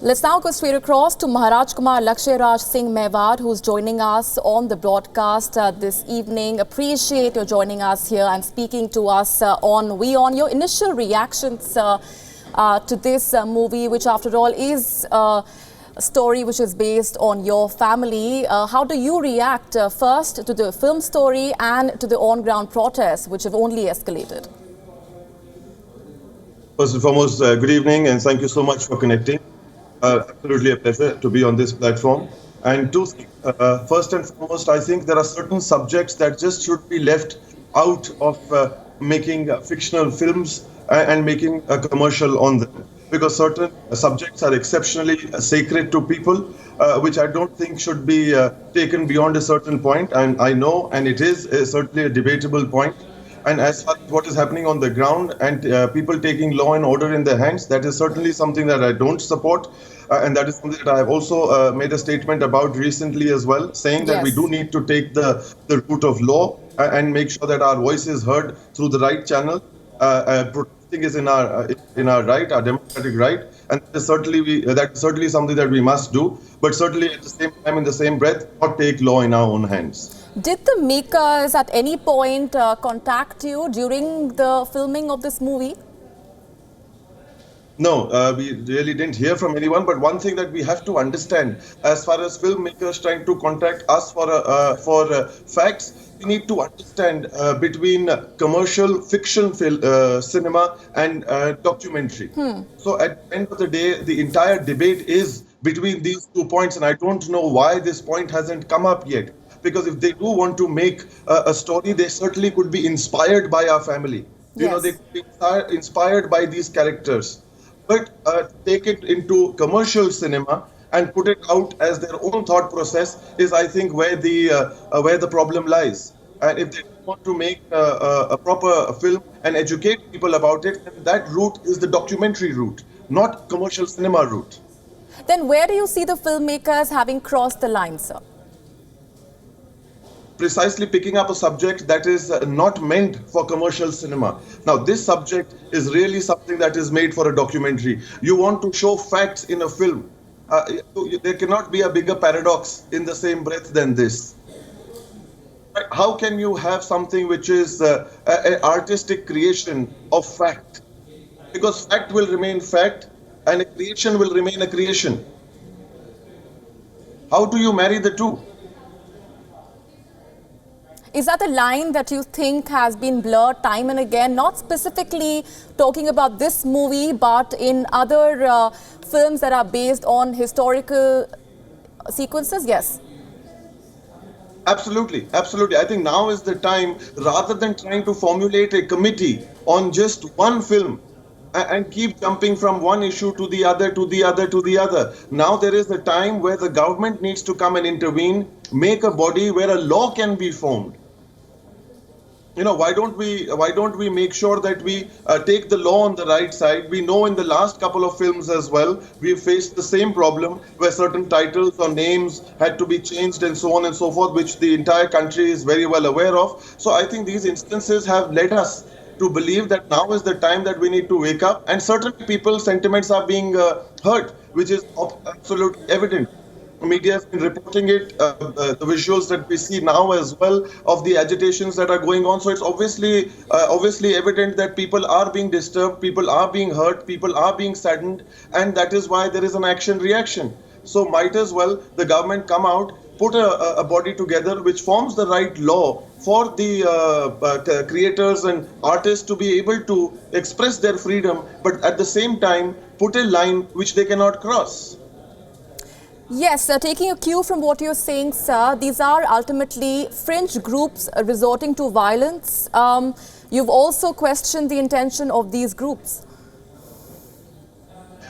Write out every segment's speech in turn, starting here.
Let's now go straight across to Maharaj Kumar Lakshyaraj Singh Mewar, who's joining us on the broadcast this evening. Appreciate your joining us here and speaking to us on Wion. Your initial reactions to this movie, which after all is a story which is based on your family. How do you react first to the film story and to the on-ground protests, which have only escalated? First and foremost, good evening and thank you so much for connecting. Absolutely a pleasure to be on this platform. And two things. First and foremost, I think there are certain subjects that just should be left out of making fictional films and making a commercial on them. Because certain subjects are exceptionally sacred to people, which I don't think should be taken beyond a certain point. And I know, and it is certainly a debatable point. And as far as what is happening on the ground and people taking law and order in their hands, that is certainly something that I don't support. And that is something that I have also made a statement about recently as well, saying that we do need to take the route of law and make sure that our voice is heard through the right channel. Protesting is in our right, our democratic right, and that is certainly something that we must do. But certainly at the same time, in the same breath, not take law in our own hands. Did the makers at any point contact you during the filming of this movie? No, we really didn't hear from anyone. But one thing that we have to understand, as far as filmmakers trying to contact us for facts, we need to understand between commercial fiction cinema and documentary. So at the end of the day, the entire debate is between these 2 points, and I don't know why this point hasn't come up yet. Because if they do want to make a story, they certainly could be inspired by our family. You know, they could be inspired by these characters. But take it into commercial cinema and put it out as their own thought process is, I think, where the problem lies. And if they want to make a proper film and educate people about it, then that route is the documentary route, not commercial cinema route. Then where do you see the filmmakers having crossed the line, sir? Precisely picking up a subject that is not meant for commercial cinema. Now, this subject is really something that is made for a documentary. You want to show facts in a film. There cannot be a bigger paradox in the same breath than this. How can you have something which is an artistic creation of fact? Because fact will remain fact and a creation will remain a creation. How do you marry the two? Is that the line that you think has been blurred time and again, not specifically talking about this movie, but in other films that are based on historical sequences? Yes. Absolutely, absolutely. I think now is the time, rather than trying to formulate a committee on just one film and keep jumping from one issue to the other, to the other, to the other. Now there is a time where the government needs to come and intervene, make a body where a law can be formed. You know, why don't we make sure that we take the law on the right side? We know in the last couple of films as well, we've faced the same problem where certain titles or names had to be changed and so on and so forth, which the entire country is very well aware of. So I think these instances have led us to believe that now is the time that we need to wake up, and certain people's sentiments are being hurt, which is absolutely evident. Media has been reporting it, the visuals that we see now as well of the agitations that are going on. So it's obviously evident that people are being disturbed, people are being hurt, people are being saddened, and that is why there is an action-reaction. So might as well the government come out, put a body together which forms the right law for the creators and artists to be able to express their freedom, but at the same time put a line which they cannot cross. Yes, taking a cue from what you're saying, sir, these are ultimately fringe groups resorting to violence. You've also questioned the intention of these groups.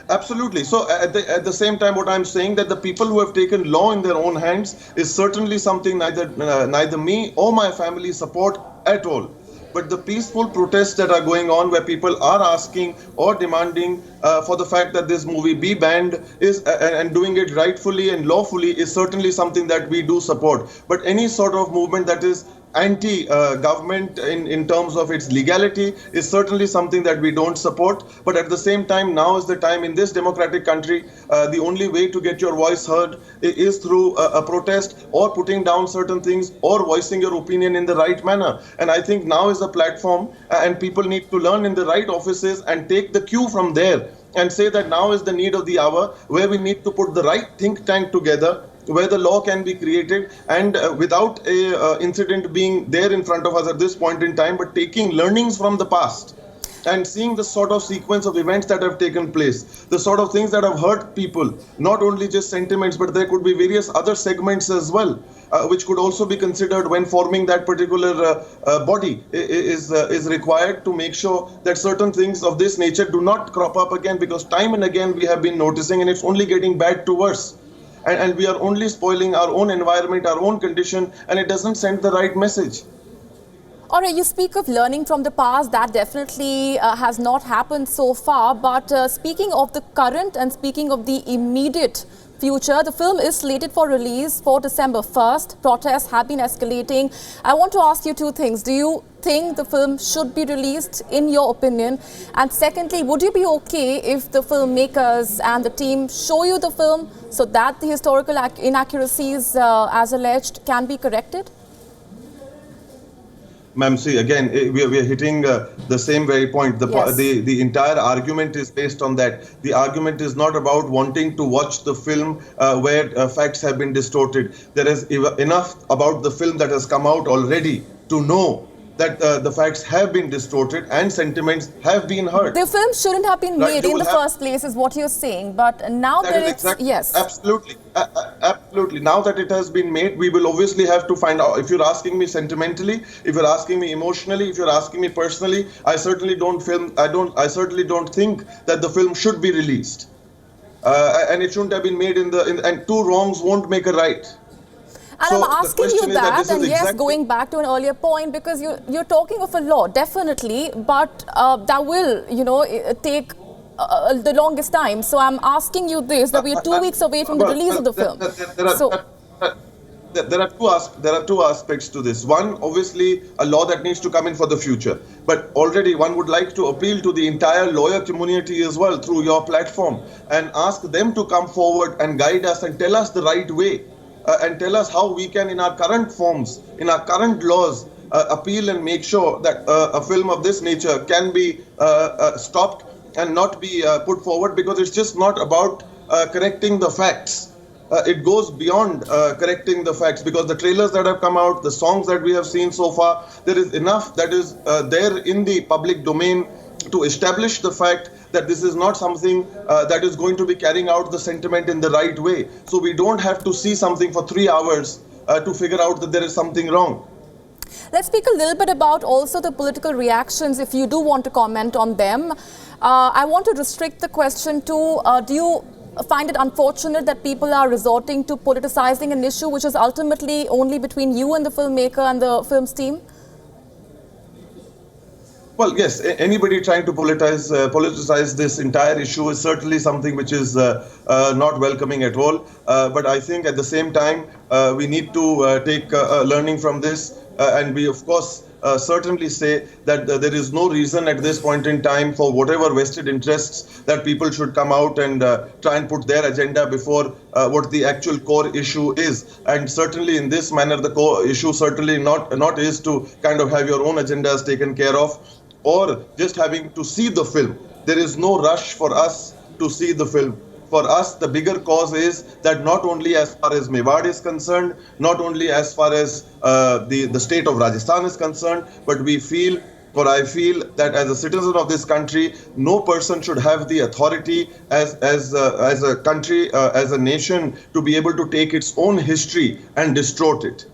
Absolutely. So at the same time, what I'm saying that the people who have taken law in their own hands is certainly something neither me or my family support at all. But the peaceful protests that are going on, where people are asking or demanding for the fact that this movie be banned, and doing it rightfully and lawfully, is certainly something that we do support. But any sort of movement that is anti-government in terms of its legality is certainly something that we don't support. But at the same time, now is the time in this democratic country, the only way to get your voice heard is through a protest or putting down certain things or voicing your opinion in the right manner. And I think now is a platform and people need to learn in the right offices and take the cue from there and say that now is the need of the hour where we need to put the right think tank together where the law can be created and without a incident being there in front of us at this point in time, but taking learnings from the past and seeing the sort of sequence of events that have taken place, the sort of things that have hurt people, not only just sentiments, but there could be various other segments as well, which could also be considered when forming that particular body is required to make sure that certain things of this nature do not crop up again, because time and again we have been noticing and it's only getting bad to worse. And we are only spoiling our own environment, our own condition, and it doesn't send the right message. All right, you speak of learning from the past. That definitely has not happened so far. But speaking of the current and speaking of the immediate future, the film is slated for release for December 1st. Protests have been escalating. I want to ask you two things. Do you think the film should be released, in your opinion? And secondly, would you be okay if the filmmakers and the team show you the film so that the historical inaccuracies as alleged can be corrected? Ma'am, see, again, we are hitting the same very point. Yes. The entire argument is based on that. The argument is not about wanting to watch the film where facts have been distorted. There is enough about the film that has come out already to know that the facts have been distorted and sentiments have been hurt. The film shouldn't have been made in the first place, is what you're saying. But now that it's... Exactly, yes. Absolutely. Absolutely. Now that it has been made, we will obviously have to find out. If you're asking me sentimentally, if you're asking me emotionally, if you're asking me personally, I certainly don't think that the film should be released. And it shouldn't have been made and two wrongs won't make a right. And so I'm asking you that, and yes, exactly going back to an earlier point, because you're talking of a law, definitely, but that will, take the longest time. So I'm asking you this, that we are 2 weeks away from the release of the film. There are two aspects to this. One, obviously, a law that needs to come in for the future. But already one would like to appeal to the entire lawyer community as well through your platform and ask them to come forward and guide us and tell us the right way. And tell us how we can, in our current forms, in our current laws, appeal and make sure that a film of this nature can be stopped and not be put forward, because it's just not about correcting the facts. It goes beyond correcting the facts, because the trailers that have come out, the songs that we have seen so far, there is enough that is there in the public domain to establish the fact that this is not something that is going to be carrying out the sentiment in the right way. So we don't have to see something for 3 hours to figure out that there is something wrong. Let's speak a little bit about also the political reactions, if you do want to comment on them. I want to restrict the question to, do you find it unfortunate that people are resorting to politicizing an issue which is ultimately only between you and the filmmaker and the film's team? Well, yes, anybody trying to politicize this entire issue is certainly something which is not welcoming at all. But I think at the same time, we need to take learning from this. And we, of course, certainly say that there is no reason at this point in time for whatever vested interests that people should come out and try and put their agenda before what the actual core issue is. And certainly in this manner, the core issue certainly not is to kind of have your own agendas taken care of, or just having to see the film. There is no rush for us to see the film. For us, the bigger cause is that not only as far as Mewar is concerned, not only as far as the state of Rajasthan is concerned, but I feel that as a citizen of this country, no person should have the authority as a country, as a nation, to be able to take its own history and distort it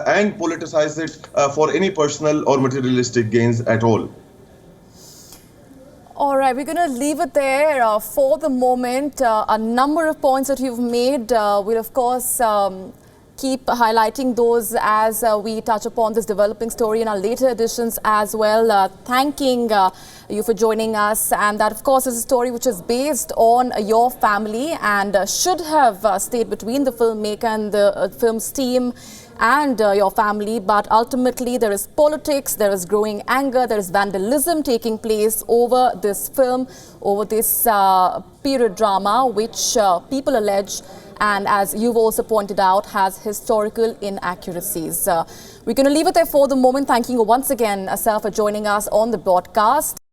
and politicize it for any personal or materialistic gains at all. All right, we're going to leave it there for the moment. A number of points that you've made, we'll of course keep highlighting those as we touch upon this developing story in our later editions as well. Thanking you for joining us. And that, of course, is a story which is based on your family and should have stayed between the filmmaker and the film's team and your family. But ultimately, there is politics, there is growing anger, there is vandalism taking place over this film, over this period drama, which people allege, and as you've also pointed out, has historical inaccuracies. We're going to leave it there for the moment. Thanking you once again, sir, for joining us on the broadcast.